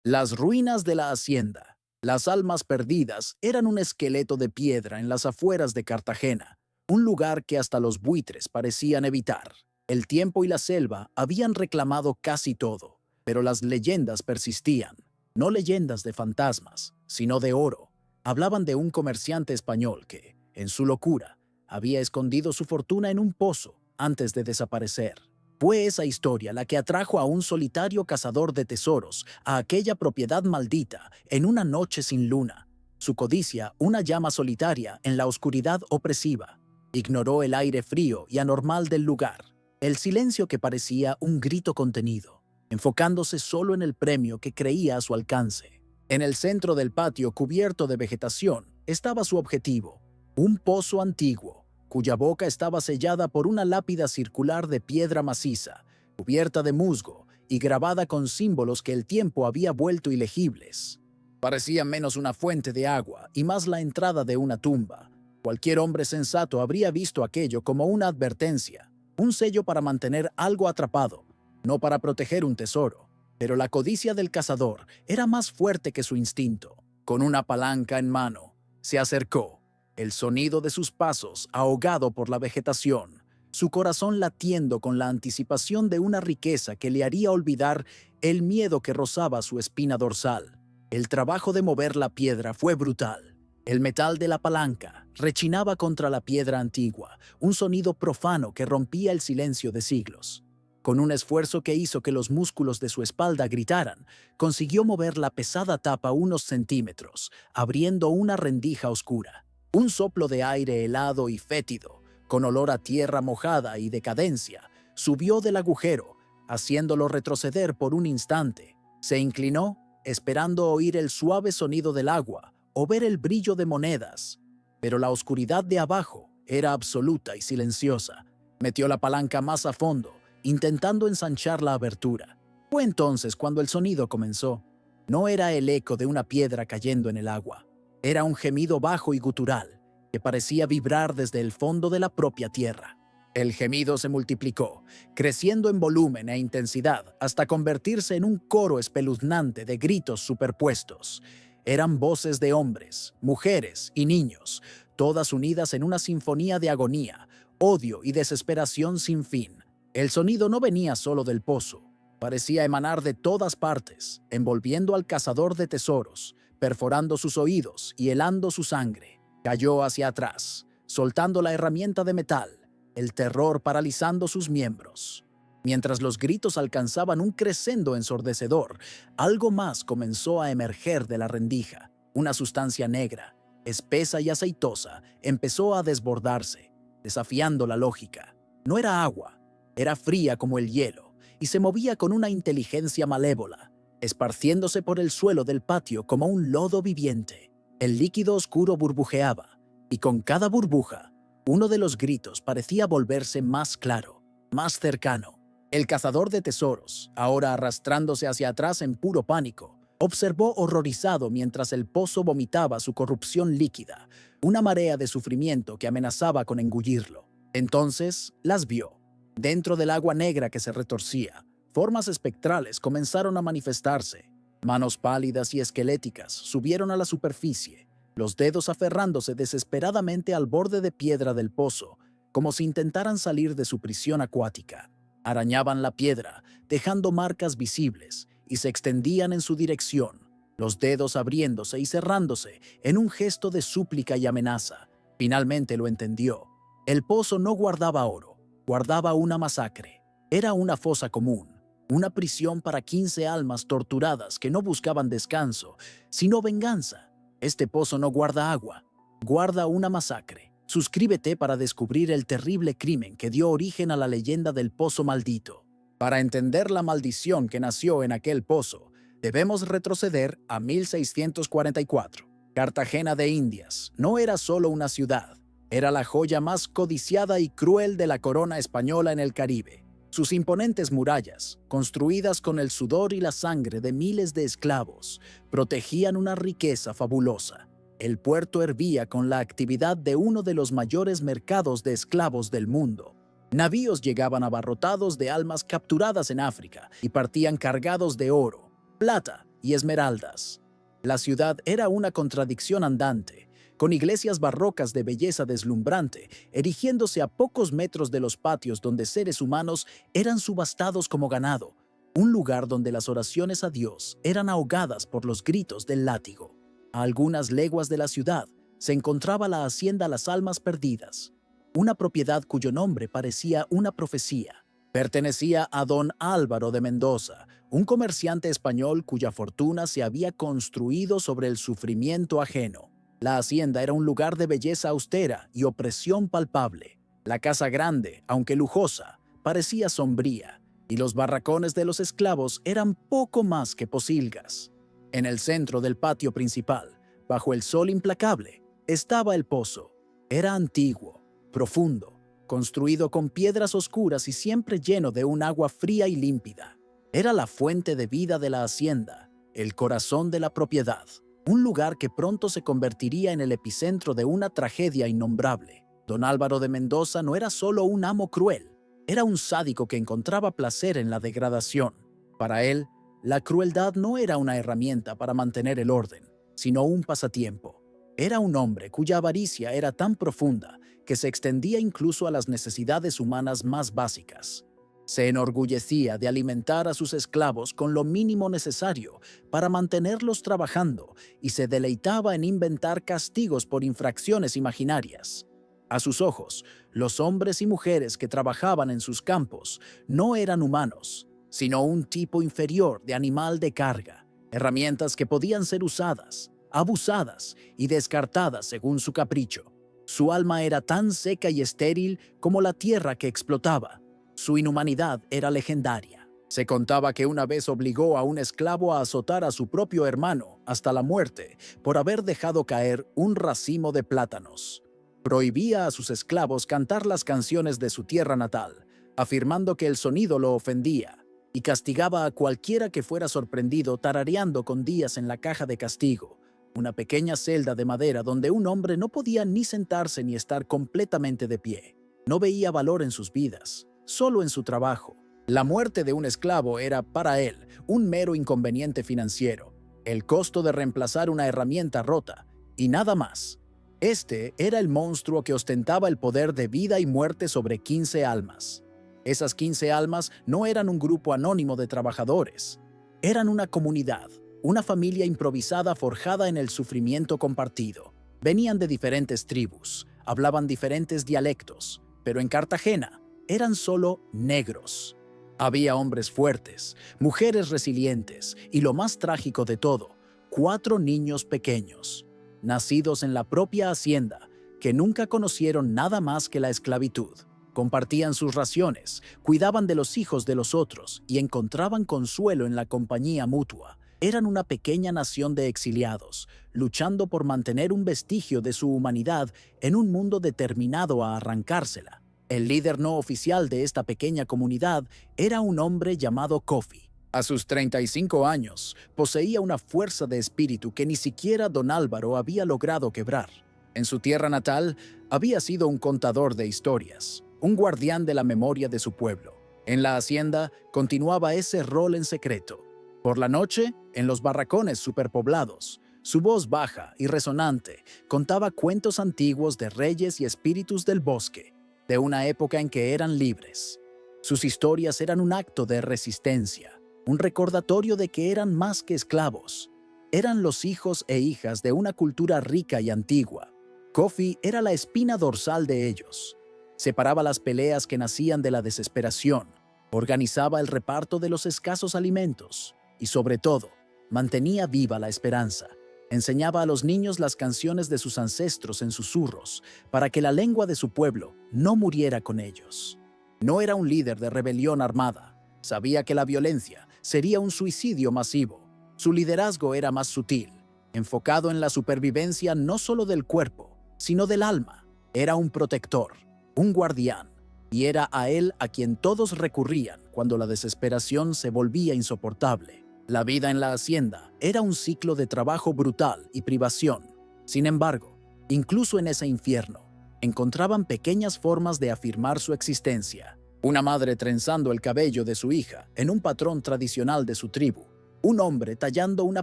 Las ruinas de la hacienda. Las almas perdidas eran un esqueleto de piedra en las afueras de Cartagena, un lugar que hasta los buitres parecían evitar. El tiempo y la selva habían reclamado casi todo, pero las leyendas persistían. No leyendas de fantasmas, sino de oro. Hablaban de un comerciante español que, en su locura, había escondido su fortuna en un pozo antes de desaparecer. Fue esa historia la que atrajo a un solitario cazador de tesoros a aquella propiedad maldita en una noche sin luna. Su codicia, una llama solitaria en la oscuridad opresiva. Ignoró el aire frío y anormal del lugar, el silencio que parecía un grito contenido, enfocándose solo en el premio que creía a su alcance. En el centro del patio cubierto de vegetación estaba su objetivo, un pozo antiguo, cuya boca estaba sellada por una lápida circular de piedra maciza, cubierta de musgo y grabada con símbolos que el tiempo había vuelto ilegibles. Parecía menos una fuente de agua y más la entrada de una tumba. Cualquier hombre sensato habría visto aquello como una advertencia, un sello para mantener algo atrapado, no para proteger un tesoro. Pero la codicia del cazador era más fuerte que su instinto. Con una palanca en mano, se acercó, el sonido de sus pasos ahogado por la vegetación, su corazón latiendo con la anticipación de una riqueza que le haría olvidar el miedo que rozaba su espina dorsal. El trabajo de mover la piedra fue brutal. El metal de la palanca rechinaba contra la piedra antigua, un sonido profano que rompía el silencio de siglos. Con un esfuerzo que hizo que los músculos de su espalda gritaran, consiguió mover la pesada tapa unos centímetros, abriendo una rendija oscura. Un soplo de aire helado y fétido, con olor a tierra mojada y decadencia, subió del agujero, haciéndolo retroceder por un instante. Se inclinó, esperando oír el suave sonido del agua o ver el brillo de monedas. Pero la oscuridad de abajo era absoluta y silenciosa. Metió la palanca más a fondo, intentando ensanchar la abertura. Fue entonces cuando el sonido comenzó. No era el eco de una piedra cayendo en el agua. Era un gemido bajo y gutural, que parecía vibrar desde el fondo de la propia tierra. El gemido se multiplicó, creciendo en volumen e intensidad hasta convertirse en un coro espeluznante de gritos superpuestos. Eran voces de hombres, mujeres y niños, todas unidas en una sinfonía de agonía, odio y desesperación sin fin. El sonido no venía solo del pozo, parecía emanar de todas partes, envolviendo al cazador de tesoros, perforando sus oídos y helando su sangre. Cayó hacia atrás, soltando la herramienta de metal, el terror paralizando sus miembros. Mientras los gritos alcanzaban un crescendo ensordecedor, algo más comenzó a emerger de la rendija. Una sustancia negra, espesa y aceitosa, empezó a desbordarse, desafiando la lógica. No era agua, era fría como el hielo, y se movía con una inteligencia malévola, esparciéndose por el suelo del patio como un lodo viviente. El líquido oscuro burbujeaba, y con cada burbuja, uno de los gritos parecía volverse más claro, más cercano. El cazador de tesoros, ahora arrastrándose hacia atrás en puro pánico, observó horrorizado mientras el pozo vomitaba su corrupción líquida, una marea de sufrimiento que amenazaba con engullirlo. Entonces las vio. Dentro del agua negra que se retorcía, formas espectrales comenzaron a manifestarse. Manos pálidas y esqueléticas subieron a la superficie, los dedos aferrándose desesperadamente al borde de piedra del pozo, como si intentaran salir de su prisión acuática. Arañaban la piedra, dejando marcas visibles, y se extendían en su dirección, los dedos abriéndose y cerrándose en un gesto de súplica y amenaza. Finalmente lo entendió. El pozo no guardaba oro, guardaba una masacre. Era una fosa común, una prisión para 15 almas torturadas que no buscaban descanso, sino venganza. Este pozo no guarda agua, guarda una masacre. Suscríbete para descubrir el terrible crimen que dio origen a la leyenda del pozo maldito. Para entender la maldición que nació en aquel pozo, debemos retroceder a 1644. Cartagena de Indias no era solo una ciudad, era la joya más codiciada y cruel de la corona española en el Caribe. Sus imponentes murallas, construidas con el sudor y la sangre de miles de esclavos, protegían una riqueza fabulosa. El puerto hervía con la actividad de uno de los mayores mercados de esclavos del mundo. Navíos llegaban abarrotados de almas capturadas en África y partían cargados de oro, plata y esmeraldas. La ciudad era una contradicción andante, con iglesias barrocas de belleza deslumbrante, erigiéndose a pocos metros de los patios donde seres humanos eran subastados como ganado, un lugar donde las oraciones a Dios eran ahogadas por los gritos del látigo. A algunas leguas de la ciudad se encontraba la hacienda Las Almas Perdidas, una propiedad cuyo nombre parecía una profecía. Pertenecía a don Álvaro de Mendoza, un comerciante español cuya fortuna se había construido sobre el sufrimiento ajeno. La hacienda era un lugar de belleza austera y opresión palpable. La casa grande, aunque lujosa, parecía sombría, y los barracones de los esclavos eran poco más que pocilgas. En el centro del patio principal, bajo el sol implacable, estaba el pozo. Era antiguo, profundo, construido con piedras oscuras y siempre lleno de un agua fría y límpida. Era la fuente de vida de la hacienda, el corazón de la propiedad, un lugar que pronto se convertiría en el epicentro de una tragedia innombrable. Don Álvaro de Mendoza no era solo un amo cruel, era un sádico que encontraba placer en la degradación. Para él, la crueldad no era una herramienta para mantener el orden, sino un pasatiempo. Era un hombre cuya avaricia era tan profunda que se extendía incluso a las necesidades humanas más básicas. Se enorgullecía de alimentar a sus esclavos con lo mínimo necesario para mantenerlos trabajando y se deleitaba en inventar castigos por infracciones imaginarias. A sus ojos, los hombres y mujeres que trabajaban en sus campos no eran humanos, sino un tipo inferior de animal de carga, herramientas que podían ser usadas, abusadas y descartadas según su capricho. Su alma era tan seca y estéril como la tierra que explotaba. Su inhumanidad era legendaria. Se contaba que una vez obligó a un esclavo a azotar a su propio hermano hasta la muerte por haber dejado caer un racimo de plátanos. Prohibía a sus esclavos cantar las canciones de su tierra natal, afirmando que el sonido lo ofendía, y castigaba a cualquiera que fuera sorprendido tarareando con Díaz en la caja de castigo, una pequeña celda de madera donde un hombre no podía ni sentarse ni estar completamente de pie. No veía valor en sus vidas, solo en su trabajo. La muerte de un esclavo era, para él, un mero inconveniente financiero, el costo de reemplazar una herramienta rota, y nada más. Este era el monstruo que ostentaba el poder de vida y muerte sobre 15 almas. Esas 15 almas no eran un grupo anónimo de trabajadores, eran una comunidad, una familia improvisada forjada en el sufrimiento compartido. Venían de diferentes tribus, hablaban diferentes dialectos, pero en Cartagena eran solo negros. Había hombres fuertes, mujeres resilientes y lo más trágico de todo, 4 niños pequeños, nacidos en la propia hacienda, que nunca conocieron nada más que la esclavitud. Compartían sus raciones, cuidaban de los hijos de los otros y encontraban consuelo en la compañía mutua. Eran una pequeña nación de exiliados, luchando por mantener un vestigio de su humanidad en un mundo determinado a arrancársela. El líder no oficial de esta pequeña comunidad era un hombre llamado Kofi. A sus 35 años, poseía una fuerza de espíritu que ni siquiera don Álvaro había logrado quebrar. En su tierra natal, había sido un contador de historias, un guardián de la memoria de su pueblo. En la hacienda, continuaba ese rol en secreto. Por la noche, en los barracones superpoblados, su voz baja y resonante contaba cuentos antiguos de reyes y espíritus del bosque, de una época en que eran libres. Sus historias eran un acto de resistencia, un recordatorio de que eran más que esclavos. Eran los hijos e hijas de una cultura rica y antigua. Kofi era la espina dorsal de ellos. Separaba las peleas que nacían de la desesperación, organizaba el reparto de los escasos alimentos y, sobre todo, mantenía viva la esperanza. Enseñaba a los niños las canciones de sus ancestros en susurros para que la lengua de su pueblo no muriera con ellos. No era un líder de rebelión armada. Sabía que la violencia sería un suicidio masivo. Su liderazgo era más sutil, enfocado en la supervivencia no solo del cuerpo, sino del alma. Era un protector, un guardián, y era a él a quien todos recurrían cuando la desesperación se volvía insoportable. La vida en la hacienda era un ciclo de trabajo brutal y privación. Sin embargo, incluso en ese infierno, encontraban pequeñas formas de afirmar su existencia. Una madre trenzando el cabello de su hija en un patrón tradicional de su tribu. un hombre tallando una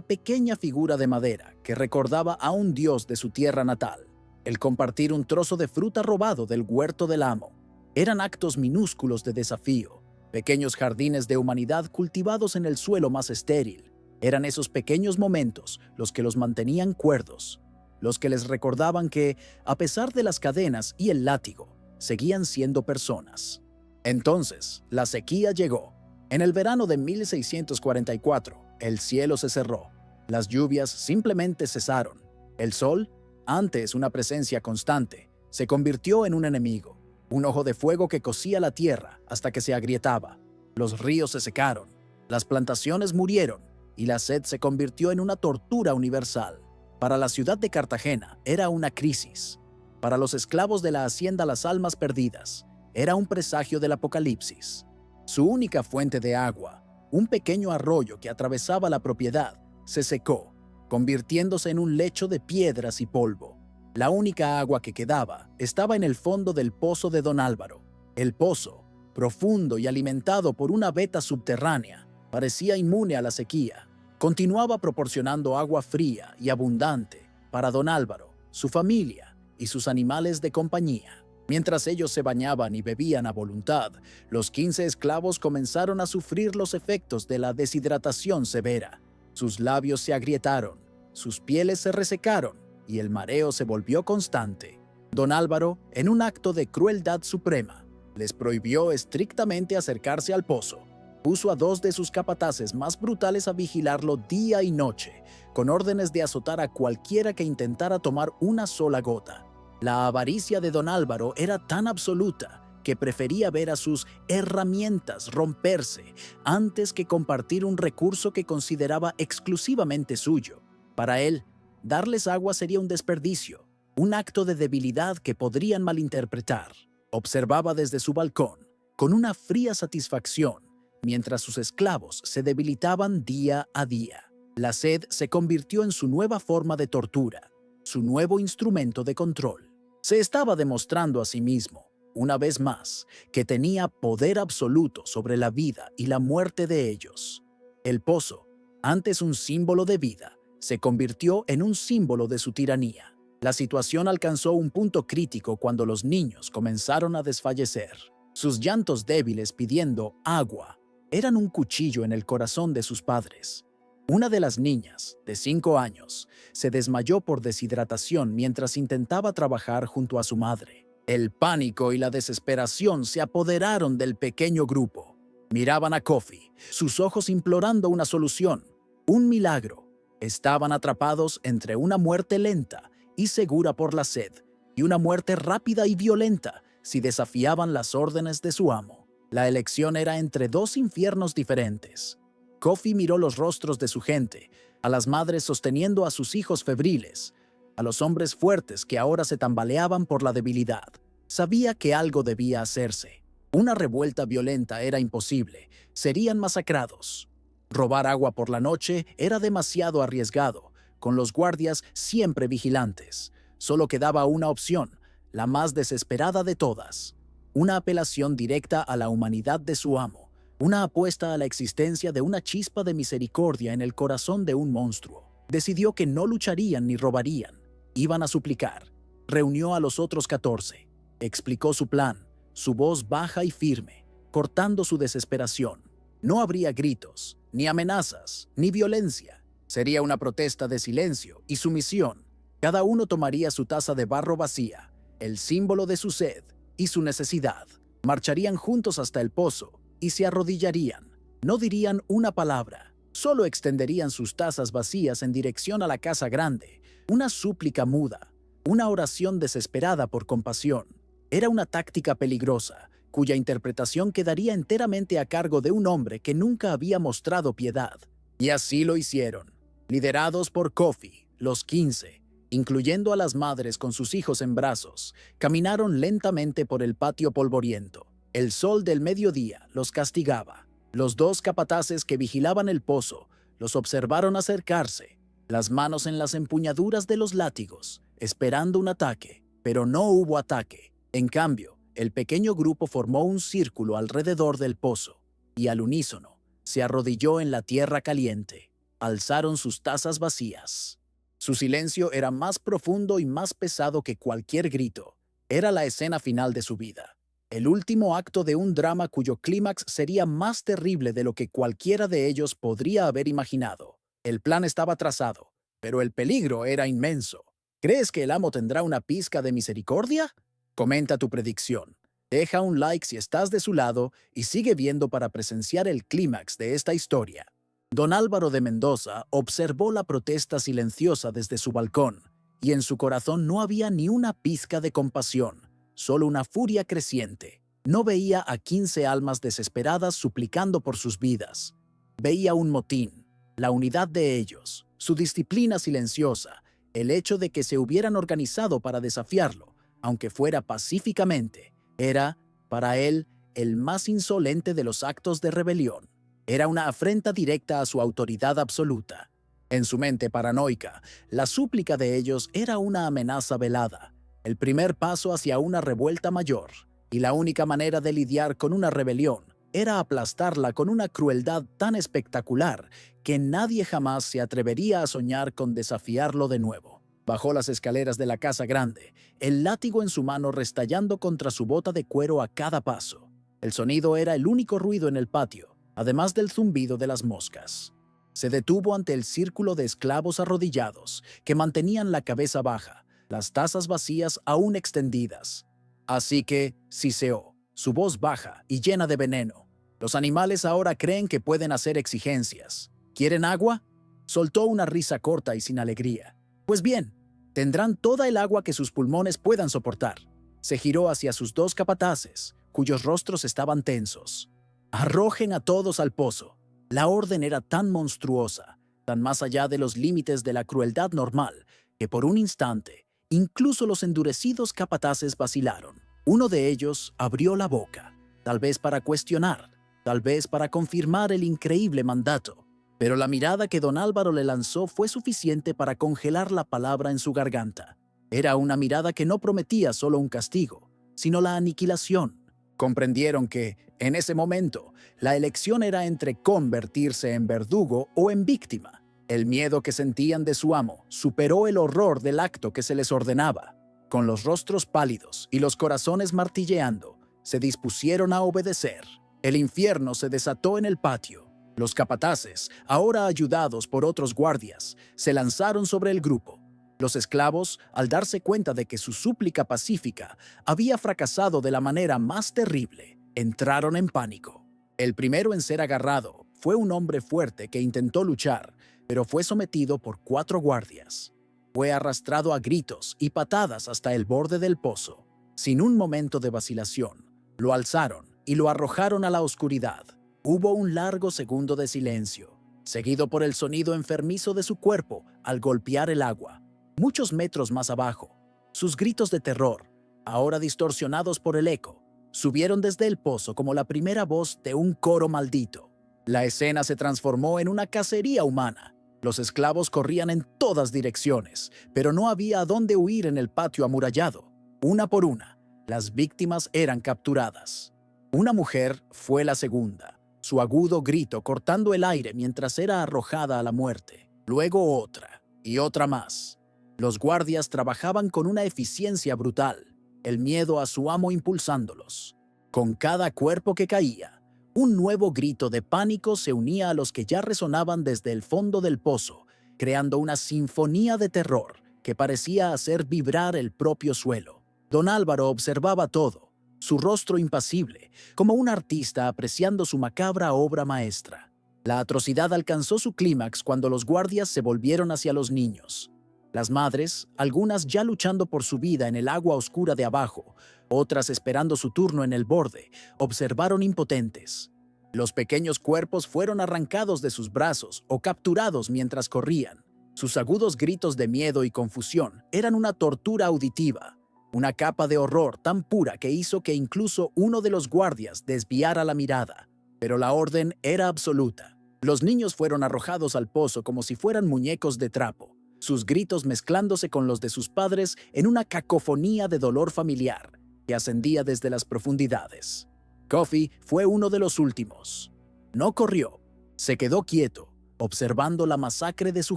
pequeña figura de madera que recordaba a un dios de su tierra natal, el compartir un trozo de fruta robado del huerto del amo. Eran actos minúsculos de desafío, pequeños jardines de humanidad cultivados en el suelo más estéril. Eran esos pequeños momentos los que los mantenían cuerdos, los que les recordaban que, a pesar de las cadenas y el látigo, seguían siendo personas. Entonces, la sequía llegó. En el verano de 1644, el cielo se cerró. Las lluvias simplemente cesaron. El sol, antes una presencia constante, se convirtió en un enemigo, un ojo de fuego que cocía la tierra hasta que se agrietaba. Los ríos se secaron, las plantaciones murieron y la sed se convirtió en una tortura universal. Para la ciudad de Cartagena era una crisis. Para los esclavos de la hacienda Las Almas Perdidas, era un presagio del apocalipsis. Su única fuente de agua, un pequeño arroyo que atravesaba la propiedad, se secó, convirtiéndose en un lecho de piedras y polvo. La única agua que quedaba estaba en el fondo del pozo de Don Álvaro. El pozo, profundo y alimentado por una veta subterránea, parecía inmune a la sequía. Continuaba proporcionando agua fría y abundante para Don Álvaro, su familia y sus animales de compañía. Mientras ellos se bañaban y bebían a voluntad, los 15 esclavos comenzaron a sufrir los efectos de la deshidratación severa. Sus labios se agrietaron, sus pieles se resecaron y el mareo se volvió constante. Don Álvaro, en un acto de crueldad suprema, les prohibió estrictamente acercarse al pozo. Puso a 2 de sus capataces más brutales a vigilarlo día y noche, con órdenes de azotar a cualquiera que intentara tomar una sola gota. La avaricia de Don Álvaro era tan absoluta que prefería ver a sus herramientas romperse antes que compartir un recurso que consideraba exclusivamente suyo. Para él, darles agua sería un desperdicio, un acto de debilidad que podrían malinterpretar. Observaba desde su balcón, con una fría satisfacción, mientras sus esclavos se debilitaban día a día. La sed se convirtió en su nueva forma de tortura, su nuevo instrumento de control. Se estaba demostrando a sí mismo, una vez más, que tenía poder absoluto sobre la vida y la muerte de ellos. El pozo, antes un símbolo de vida, se convirtió en un símbolo de su tiranía. La situación alcanzó un punto crítico cuando los niños comenzaron a desfallecer. Sus llantos débiles pidiendo agua eran un cuchillo en el corazón de sus padres. Una de las niñas, de 5 años, se desmayó por deshidratación mientras intentaba trabajar junto a su madre. El pánico y la desesperación se apoderaron del pequeño grupo. Miraban a Kofi, sus ojos implorando una solución, un milagro. Estaban atrapados entre una muerte lenta y segura por la sed y una muerte rápida y violenta si desafiaban las órdenes de su amo. La elección era entre 2 infiernos diferentes. Kofi miró los rostros de su gente, a las madres sosteniendo a sus hijos febriles, a los hombres fuertes que ahora se tambaleaban por la debilidad. Sabía que algo debía hacerse. Una revuelta violenta era imposible, serían masacrados. Robar agua por la noche era demasiado arriesgado, con los guardias siempre vigilantes. Solo quedaba una opción, la más desesperada de todas. Una apelación directa a la humanidad de su amo, una apuesta a la existencia de una chispa de misericordia en el corazón de un monstruo. Decidió que no lucharían ni robarían, iban a suplicar. Reunió a los otros 14, explicó su plan, su voz baja y firme, cortando su desesperación. No habría gritos, ni amenazas, ni violencia. Sería una protesta de silencio y sumisión. Cada uno tomaría su taza de barro vacía, el símbolo de su sed y su necesidad. Marcharían juntos hasta el pozo y se arrodillarían. No dirían una palabra, solo extenderían sus tazas vacías en dirección a la casa grande, una súplica muda, una oración desesperada por compasión. Era una táctica peligrosa, cuya interpretación quedaría enteramente a cargo de un hombre que nunca había mostrado piedad. Y así lo hicieron, liderados por Kofi, los 15, incluyendo a las madres con sus hijos en brazos, caminaron lentamente por el patio polvoriento. El sol del mediodía los castigaba. Los 2 capataces que vigilaban el pozo los observaron acercarse, las manos en las empuñaduras de los látigos, esperando un ataque, pero no hubo ataque. En cambio, el pequeño grupo formó un círculo alrededor del pozo y al unísono se arrodilló en la tierra caliente. alzaron sus tazas vacías. Su silencio era más profundo y más pesado que cualquier grito. Era la escena final de su vida. El último acto de un drama cuyo clímax sería más terrible de lo que cualquiera de ellos podría haber imaginado. El plan estaba trazado, pero el peligro era inmenso. ¿Crees que el amo tendrá una pizca de misericordia? Comenta tu predicción. Deja un like si estás de su lado y sigue viendo para presenciar el clímax de esta historia. Don Álvaro de Mendoza observó la protesta silenciosa desde su balcón, y en su corazón no había ni una pizca de compasión, solo una furia creciente. No veía a 15 almas desesperadas suplicando por sus vidas. Veía un motín, la unidad de ellos, su disciplina silenciosa, el hecho de que se hubieran organizado para desafiarlo, aunque fuera pacíficamente, era, para él, el más insolente de los actos de rebelión. Era una afrenta directa a su autoridad absoluta. En su mente paranoica, la súplica de ellos era una amenaza velada, el primer paso hacia una revuelta mayor, y la única manera de lidiar con una rebelión era aplastarla con una crueldad tan espectacular que nadie jamás se atrevería a soñar con desafiarlo de nuevo. Bajó las escaleras de la casa grande, el látigo en su mano restallando contra su bota de cuero a cada paso. El sonido era el único ruido en el patio, además del zumbido de las moscas. Se detuvo ante el círculo de esclavos arrodillados, que mantenían la cabeza baja, las tazas vacías aún extendidas. Así que siseó, su voz baja y llena de veneno. Los animales ahora creen que pueden hacer exigencias. ¿Quieren agua? Soltó una risa corta y sin alegría. Pues bien, tendrán toda el agua que sus pulmones puedan soportar. Se giró hacia sus dos capataces, cuyos rostros estaban tensos. Arrojen a todos al pozo. La orden era tan monstruosa, tan más allá de los límites de la crueldad normal, que por un instante, incluso los endurecidos capataces vacilaron. Uno de ellos abrió la boca, tal vez para cuestionar, tal vez para confirmar el increíble mandato, pero la mirada que don Álvaro le lanzó fue suficiente para congelar la palabra en su garganta. Era una mirada que no prometía solo un castigo, sino la aniquilación. Comprendieron que, en ese momento, la elección era entre convertirse en verdugo o en víctima. El miedo que sentían de su amo superó el horror del acto que se les ordenaba. Con los rostros pálidos y los corazones martilleando, se dispusieron a obedecer. El infierno se desató en el patio. Los capataces, ahora ayudados por otros guardias, se lanzaron sobre el grupo. Los esclavos, al darse cuenta de que su súplica pacífica había fracasado de la manera más terrible, entraron en pánico. El primero en ser agarrado fue un hombre fuerte que intentó luchar, pero fue sometido por 4 guardias. Fue arrastrado a gritos y patadas hasta el borde del pozo. Sin un momento de vacilación, lo alzaron y lo arrojaron a la oscuridad. Hubo un largo segundo de silencio, seguido por el sonido enfermizo de su cuerpo al golpear el agua. Muchos metros más abajo, sus gritos de terror, ahora distorsionados por el eco, subieron desde el pozo como la primera voz de un coro maldito. La escena se transformó en una cacería humana. Los esclavos corrían en todas direcciones, pero no había a dónde huir en el patio amurallado. Una por una, las víctimas eran capturadas. Una mujer fue la segunda, su agudo grito cortando el aire mientras era arrojada a la muerte. Luego otra, y otra más. Los guardias trabajaban con una eficiencia brutal, el miedo a su amo impulsándolos. Con cada cuerpo que caía, un nuevo grito de pánico se unía a los que ya resonaban desde el fondo del pozo, creando una sinfonía de terror que parecía hacer vibrar el propio suelo. Don Álvaro observaba todo, su rostro impasible, como un artista apreciando su macabra obra maestra. La atrocidad alcanzó su clímax cuando los guardias se volvieron hacia los niños. Las madres, algunas ya luchando por su vida en el agua oscura de abajo, otras esperando su turno en el borde, observaron impotentes. Los pequeños cuerpos fueron arrancados de sus brazos o capturados mientras corrían. Sus agudos gritos de miedo y confusión eran una tortura auditiva, una capa de horror tan pura que hizo que incluso uno de los guardias desviara la mirada. Pero la orden era absoluta. Los niños fueron arrojados al pozo como si fueran muñecos de trapo, sus gritos mezclándose con los de sus padres en una cacofonía de dolor familiar que ascendía desde las profundidades. Coffee fue uno de los últimos. No corrió, se quedó quieto, observando la masacre de su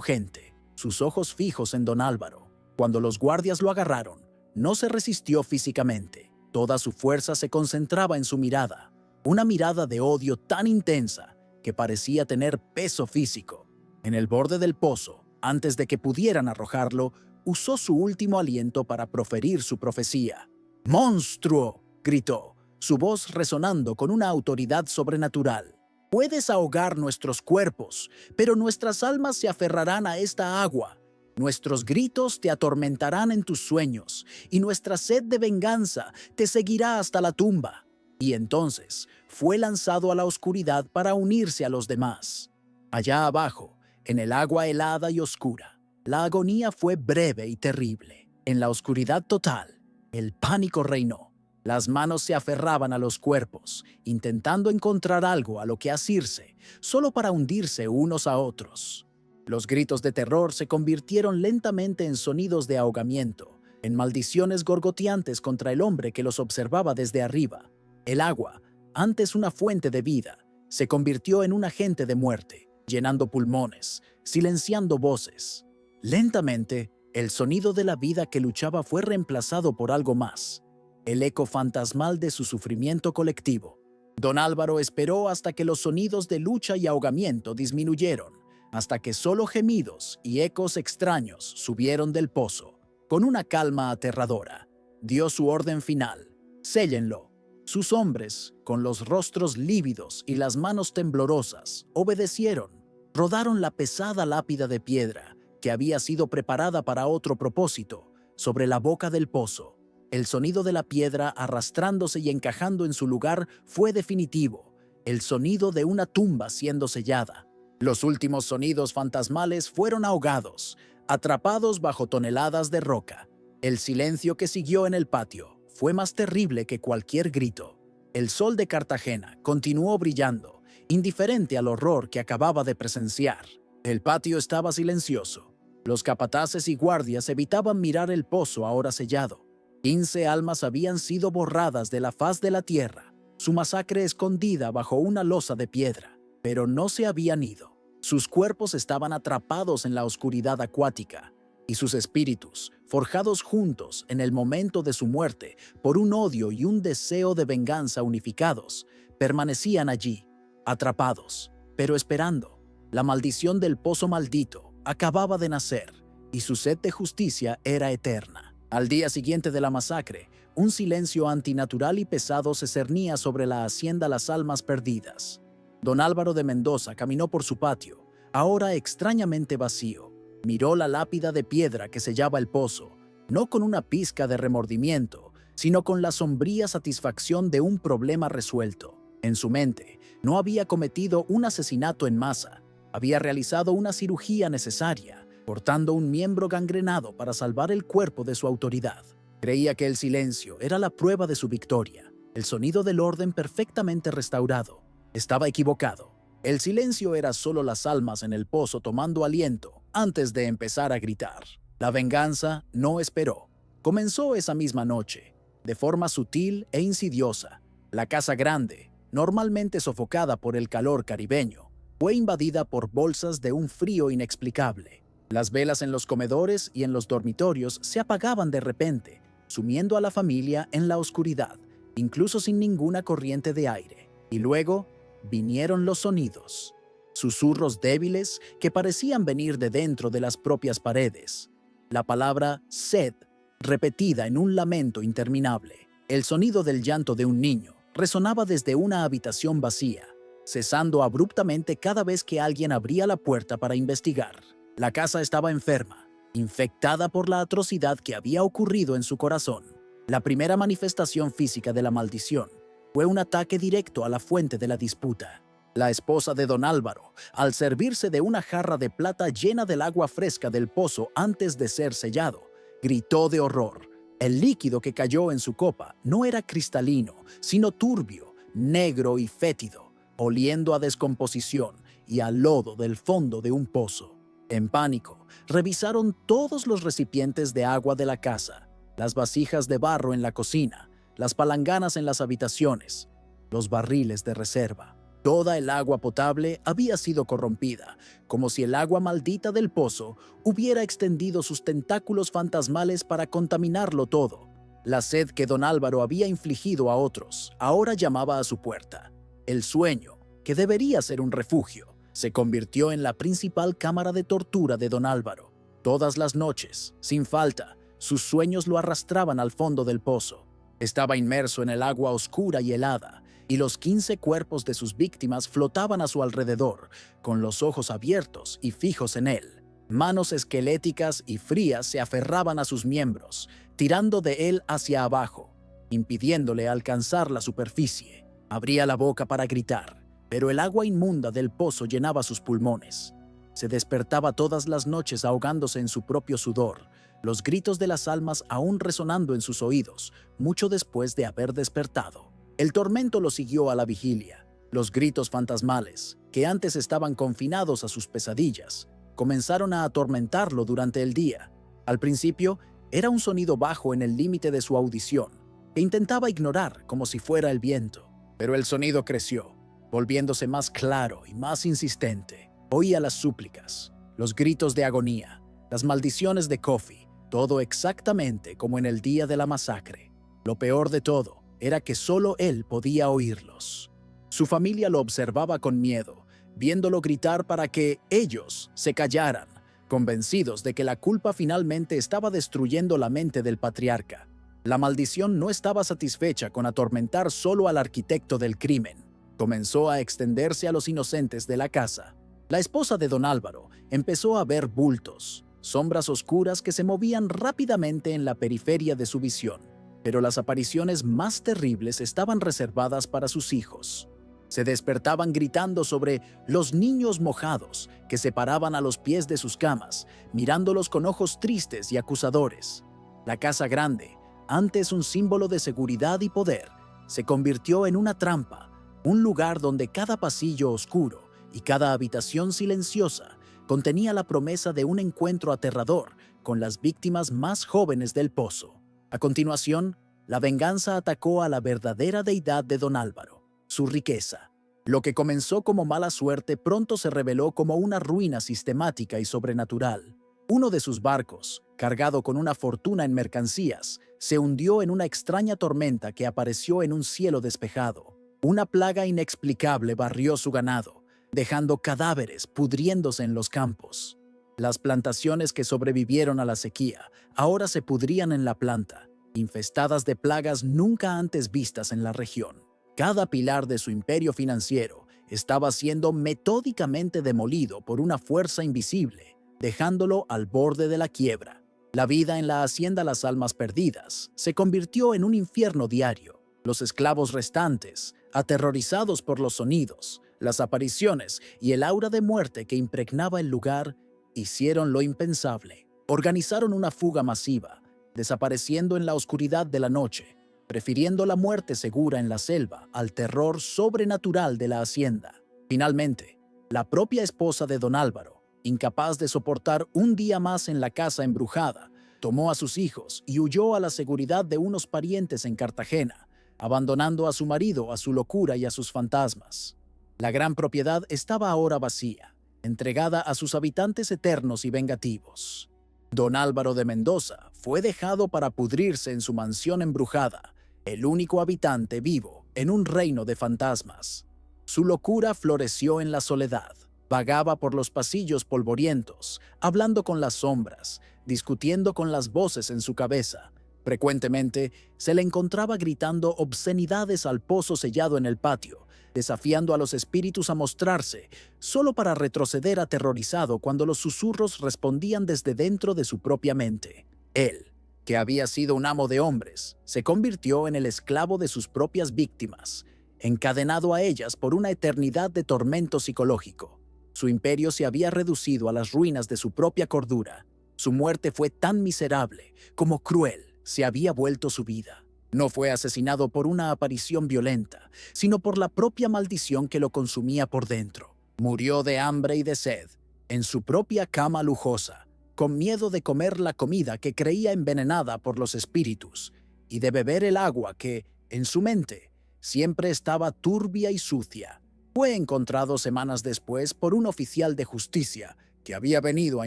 gente, sus ojos fijos en don Álvaro. Cuando los guardias lo agarraron, no se resistió físicamente. Toda su fuerza se concentraba en su mirada, una mirada de odio tan intensa que parecía tener peso físico. En el borde del pozo, antes de que pudieran arrojarlo, usó su último aliento para proferir su profecía. ¡Monstruo!, gritó, su voz resonando con una autoridad sobrenatural. Puedes ahogar nuestros cuerpos, pero nuestras almas se aferrarán a esta agua. Nuestros gritos te atormentarán en tus sueños, y nuestra sed de venganza te seguirá hasta la tumba. Y entonces fue lanzado a la oscuridad para unirse a los demás. Allá abajo, en el agua helada y oscura, la agonía fue breve y terrible. En la oscuridad total, el pánico reinó. Las manos se aferraban a los cuerpos, intentando encontrar algo a lo que asirse, solo para hundirse unos a otros. Los gritos de terror se convirtieron lentamente en sonidos de ahogamiento, en maldiciones gorgoteantes contra el hombre que los observaba desde arriba. El agua, antes una fuente de vida, se convirtió en un agente de muerte, llenando pulmones, silenciando voces. Lentamente, el sonido de la vida que luchaba fue reemplazado por algo más, el eco fantasmal de su sufrimiento colectivo. Don Álvaro esperó hasta que los sonidos de lucha y ahogamiento disminuyeron, hasta que solo gemidos y ecos extraños subieron del pozo. Con una calma aterradora, dio su orden final: séllenlo. Sus hombres, con los rostros lívidos y las manos temblorosas, obedecieron. Rodaron la pesada lápida de piedra, que había sido preparada para otro propósito, sobre la boca del pozo. El sonido de la piedra arrastrándose y encajando en su lugar fue definitivo, el sonido de una tumba siendo sellada. Los últimos sonidos fantasmales fueron ahogados, atrapados bajo toneladas de roca. El silencio que siguió en el patio fue más terrible que cualquier grito. El sol de Cartagena continuó brillando, indiferente al horror que acababa de presenciar. El patio estaba silencioso. Los capataces y guardias evitaban mirar el pozo ahora sellado. 15 almas habían sido borradas de la faz de la tierra, su masacre escondida bajo una losa de piedra, pero no se habían ido. Sus cuerpos estaban atrapados en la oscuridad acuática, y sus espíritus, forjados juntos en el momento de su muerte por un odio y un deseo de venganza unificados, permanecían allí, atrapados, pero esperando. La maldición del pozo maldito acababa de nacer, y su sed de justicia era eterna. Al día siguiente de la masacre, un silencio antinatural y pesado se cernía sobre la hacienda Las Almas Perdidas. Don Álvaro de Mendoza caminó por su patio, ahora extrañamente vacío. Miró la lápida de piedra que sellaba el pozo, no con una pizca de remordimiento, sino con la sombría satisfacción de un problema resuelto. En su mente, no había cometido un asesinato en masa, había realizado una cirugía necesaria, cortando un miembro gangrenado para salvar el cuerpo de su autoridad. Creía que el silencio era la prueba de su victoria, el sonido del orden perfectamente restaurado. Estaba equivocado. El silencio era solo las almas en el pozo tomando aliento antes de empezar a gritar. La venganza no esperó. Comenzó esa misma noche, de forma sutil e insidiosa. La casa grande, normalmente sofocada por el calor caribeño, fue invadida por bolsas de un frío inexplicable. Las velas en los comedores y en los dormitorios se apagaban de repente, sumiendo a la familia en la oscuridad, incluso sin ninguna corriente de aire. Y luego vinieron los sonidos, susurros débiles que parecían venir de dentro de las propias paredes. La palabra sed, repetida en un lamento interminable. El sonido del llanto de un niño resonaba desde una habitación vacía, cesando abruptamente cada vez que alguien abría la puerta para investigar. La casa estaba enferma, infectada por la atrocidad que había ocurrido en su corazón. La primera manifestación física de la maldición fue un ataque directo a la fuente de la disputa. La esposa de don Álvaro, al servirse de una jarra de plata llena del agua fresca del pozo antes de ser sellado, gritó de horror. El líquido que cayó en su copa no era cristalino, sino turbio, negro y fétido, oliendo a descomposición y a lodo del fondo de un pozo. En pánico, revisaron todos los recipientes de agua de la casa, las vasijas de barro en la cocina, las palanganas en las habitaciones, los barriles de reserva. Toda el agua potable había sido corrompida, como si el agua maldita del pozo hubiera extendido sus tentáculos fantasmales para contaminarlo todo. La sed que don Álvaro había infligido a otros ahora llamaba a su puerta. El sueño, que debería ser un refugio, se convirtió en la principal cámara de tortura de don Álvaro. Todas las noches, sin falta, sus sueños lo arrastraban al fondo del pozo. Estaba inmerso en el agua oscura y helada, y los 15 cuerpos de sus víctimas flotaban a su alrededor, con los ojos abiertos y fijos en él. Manos esqueléticas y frías se aferraban a sus miembros, tirando de él hacia abajo, impidiéndole alcanzar la superficie. Abría la boca para gritar, pero el agua inmunda del pozo llenaba sus pulmones. Se despertaba todas las noches ahogándose en su propio sudor, los gritos de las almas aún resonando en sus oídos, mucho después de haber despertado. El tormento lo siguió a la vigilia. Los gritos fantasmales, que antes estaban confinados a sus pesadillas, comenzaron a atormentarlo durante el día. Al principio, era un sonido bajo en el límite de su audición, que intentaba ignorar como si fuera el viento. Pero el sonido creció, volviéndose más claro y más insistente. Oía las súplicas, los gritos de agonía, las maldiciones de Kofi, todo exactamente como en el día de la masacre. Lo peor de todo era que solo él podía oírlos. Su familia lo observaba con miedo, viéndolo gritar para que ellos se callaran, convencidos de que la culpa finalmente estaba destruyendo la mente del patriarca. La maldición no estaba satisfecha con atormentar solo al arquitecto del crimen. Comenzó a extenderse a los inocentes de la casa. La esposa de don Álvaro empezó a ver bultos, sombras oscuras que se movían rápidamente en la periferia de su visión. Pero las apariciones más terribles estaban reservadas para sus hijos. Se despertaban gritando sobre los niños mojados que se paraban a los pies de sus camas, mirándolos con ojos tristes y acusadores. La casa grande, antes un símbolo de seguridad y poder, se convirtió en una trampa, un lugar donde cada pasillo oscuro y cada habitación silenciosa contenía la promesa de un encuentro aterrador con las víctimas más jóvenes del pozo. A continuación, la venganza atacó a la verdadera deidad de don Álvaro, su riqueza. Lo que comenzó como mala suerte pronto se reveló como una ruina sistemática y sobrenatural. Uno de sus barcos, cargado con una fortuna en mercancías, se hundió en una extraña tormenta que apareció en un cielo despejado. Una plaga inexplicable barrió su ganado, dejando cadáveres pudriéndose en los campos. Las plantaciones que sobrevivieron a la sequía ahora se pudrían en la planta, infestadas de plagas nunca antes vistas en la región. Cada pilar de su imperio financiero estaba siendo metódicamente demolido por una fuerza invisible, dejándolo al borde de la quiebra. La vida en la hacienda Las Almas Perdidas se convirtió en un infierno diario. Los esclavos restantes, aterrorizados por los sonidos, las apariciones y el aura de muerte que impregnaba el lugar, hicieron lo impensable. Organizaron una fuga masiva, desapareciendo en la oscuridad de la noche, prefiriendo la muerte segura en la selva al terror sobrenatural de la hacienda. Finalmente, la propia esposa de don Álvaro, incapaz de soportar un día más en la casa embrujada, tomó a sus hijos y huyó a la seguridad de unos parientes en Cartagena, abandonando a su marido a su locura y a sus fantasmas. La gran propiedad estaba ahora vacía, entregada a sus habitantes eternos y vengativos. Don Álvaro de Mendoza fue dejado para pudrirse en su mansión embrujada, el único habitante vivo en un reino de fantasmas. Su locura floreció en la soledad. Vagaba por los pasillos polvorientos, hablando con las sombras, discutiendo con las voces en su cabeza. Frecuentemente se le encontraba gritando obscenidades al pozo sellado en el patio, desafiando a los espíritus a mostrarse, solo para retroceder aterrorizado cuando los susurros respondían desde dentro de su propia mente. Él, que había sido un amo de hombres, se convirtió en el esclavo de sus propias víctimas, encadenado a ellas por una eternidad de tormento psicológico. Su imperio se había reducido a las ruinas de su propia cordura. Su muerte fue tan miserable como cruel se había vuelto su vida. No fue asesinado por una aparición violenta, sino por la propia maldición que lo consumía por dentro. Murió de hambre y de sed, en su propia cama lujosa, con miedo de comer la comida que creía envenenada por los espíritus y de beber el agua que, en su mente, siempre estaba turbia y sucia. Fue encontrado semanas después por un oficial de justicia que había venido a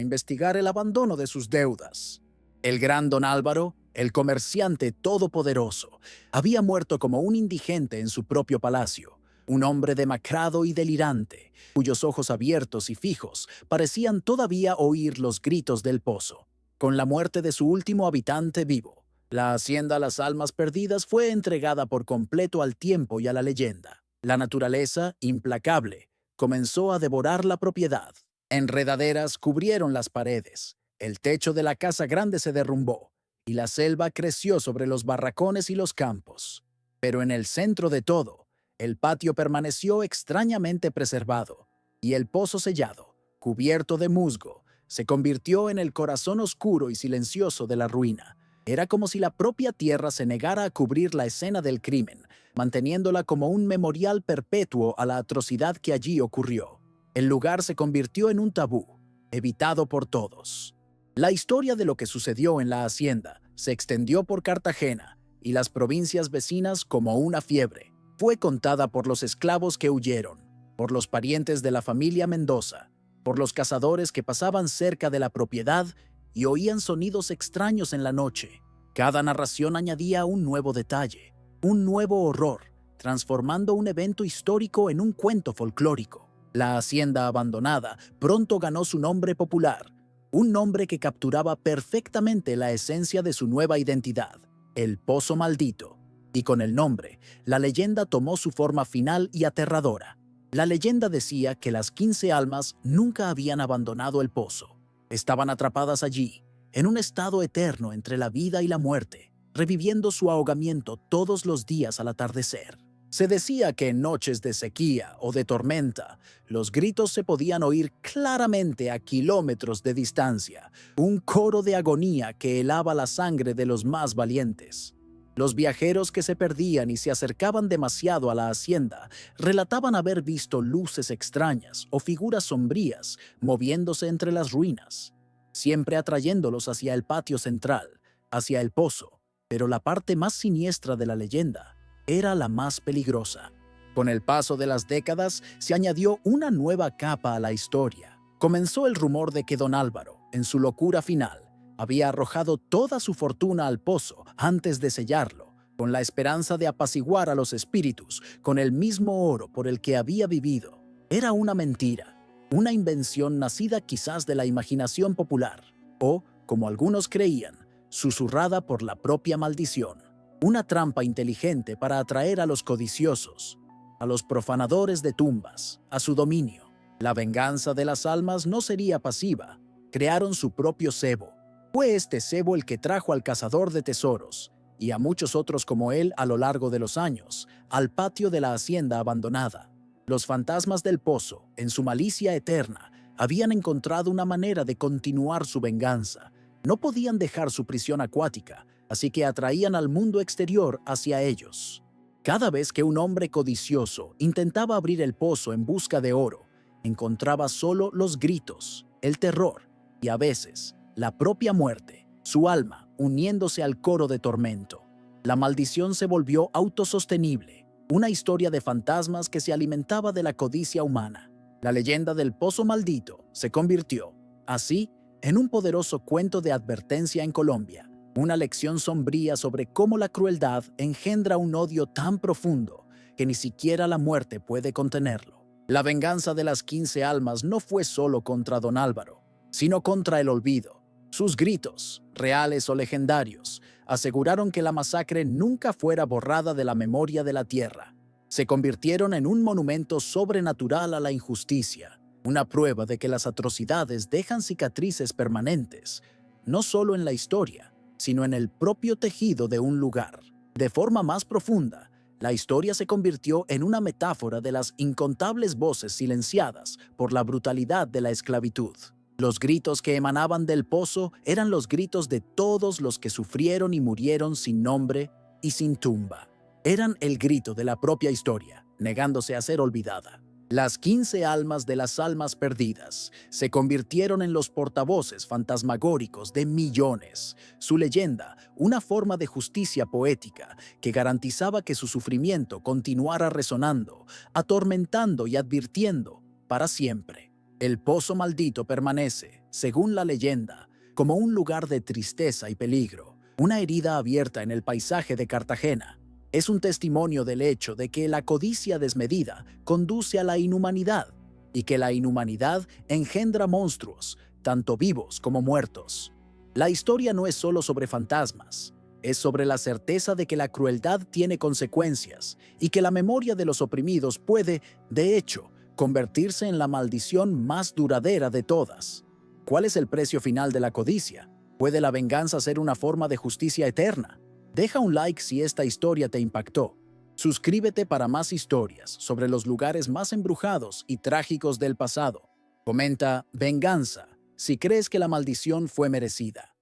investigar el abandono de sus deudas. El gran don Álvaro, el comerciante todopoderoso, había muerto como un indigente en su propio palacio, un hombre demacrado y delirante, cuyos ojos abiertos y fijos parecían todavía oír los gritos del pozo. Con la muerte de su último habitante vivo, la hacienda Las Almas Perdidas fue entregada por completo al tiempo y a la leyenda. La naturaleza, implacable, comenzó a devorar la propiedad. Enredaderas cubrieron las paredes, el techo de la casa grande se derrumbó, y la selva creció sobre los barracones y los campos. Pero en el centro de todo, el patio permaneció extrañamente preservado, y el pozo sellado, cubierto de musgo, se convirtió en el corazón oscuro y silencioso de la ruina. Era como si la propia tierra se negara a cubrir la escena del crimen, manteniéndola como un memorial perpetuo a la atrocidad que allí ocurrió. El lugar se convirtió en un tabú, evitado por todos. La historia de lo que sucedió en la hacienda se extendió por Cartagena y las provincias vecinas como una fiebre. Fue contada por los esclavos que huyeron, por los parientes de la familia Mendoza, por los cazadores que pasaban cerca de la propiedad y oían sonidos extraños en la noche. Cada narración añadía un nuevo detalle, un nuevo horror, transformando un evento histórico en un cuento folclórico. La hacienda abandonada pronto ganó su nombre popular, un nombre que capturaba perfectamente la esencia de su nueva identidad, el Pozo Maldito. Y con el nombre, la leyenda tomó su forma final y aterradora. La leyenda decía que las 15 almas nunca habían abandonado el pozo. Estaban atrapadas allí, en un estado eterno entre la vida y la muerte, reviviendo su ahogamiento todos los días al atardecer. Se decía que en noches de sequía o de tormenta, los gritos se podían oír claramente a kilómetros de distancia, un coro de agonía que helaba la sangre de los más valientes. Los viajeros que se perdían y se acercaban demasiado a la hacienda relataban haber visto luces extrañas o figuras sombrías moviéndose entre las ruinas, siempre atrayéndolos hacia el patio central, hacia el pozo. Pero la parte más siniestra de la leyenda era la más peligrosa. Con el paso de las décadas se añadió una nueva capa a la historia. Comenzó el rumor de que don Álvaro, en su locura final, había arrojado toda su fortuna al pozo antes de sellarlo, con la esperanza de apaciguar a los espíritus con el mismo oro por el que había vivido. Era una mentira, una invención nacida quizás de la imaginación popular, o, como algunos creían, susurrada por la propia maldición. Una trampa inteligente para atraer a los codiciosos, a los profanadores de tumbas, a su dominio. La venganza de las almas no sería pasiva. Crearon su propio cebo. Fue este cebo el que trajo al cazador de tesoros, y a muchos otros como él a lo largo de los años, al patio de la hacienda abandonada. Los fantasmas del pozo, en su malicia eterna, habían encontrado una manera de continuar su venganza. No podían dejar su prisión acuática, así que atraían al mundo exterior hacia ellos. Cada vez que un hombre codicioso intentaba abrir el pozo en busca de oro, encontraba solo los gritos, el terror y a veces la propia muerte, su alma uniéndose al coro de tormento. La maldición se volvió autosostenible, una historia de fantasmas que se alimentaba de la codicia humana. La leyenda del pozo maldito se convirtió, así, en un poderoso cuento de advertencia en Colombia, una lección sombría sobre cómo la crueldad engendra un odio tan profundo que ni siquiera la muerte puede contenerlo. La venganza de las 15 almas no fue solo contra don Álvaro, sino contra el olvido. Sus gritos, reales o legendarios, aseguraron que la masacre nunca fuera borrada de la memoria de la tierra. Se convirtieron en un monumento sobrenatural a la injusticia, una prueba de que las atrocidades dejan cicatrices permanentes, no solo en la historia, sino en el propio tejido de un lugar. De forma más profunda, la historia se convirtió en una metáfora de las incontables voces silenciadas por la brutalidad de la esclavitud. Los gritos que emanaban del pozo eran los gritos de todos los que sufrieron y murieron sin nombre y sin tumba. Eran el grito de la propia historia, negándose a ser olvidada. Las 15 almas de las almas perdidas se convirtieron en los portavoces fantasmagóricos de millones. Su leyenda, una forma de justicia poética que garantizaba que su sufrimiento continuara resonando, atormentando y advirtiendo para siempre. El pozo maldito permanece, según la leyenda, como un lugar de tristeza y peligro, una herida abierta en el paisaje de Cartagena. Es un testimonio del hecho de que la codicia desmedida conduce a la inhumanidad y que la inhumanidad engendra monstruos, tanto vivos como muertos. La historia no es solo sobre fantasmas, es sobre la certeza de que la crueldad tiene consecuencias y que la memoria de los oprimidos puede, de hecho, convertirse en la maldición más duradera de todas. ¿Cuál es el precio final de la codicia? ¿Puede la venganza ser una forma de justicia eterna? Deja un like si esta historia te impactó. Suscríbete para más historias sobre los lugares más embrujados y trágicos del pasado. Comenta venganza si crees que la maldición fue merecida.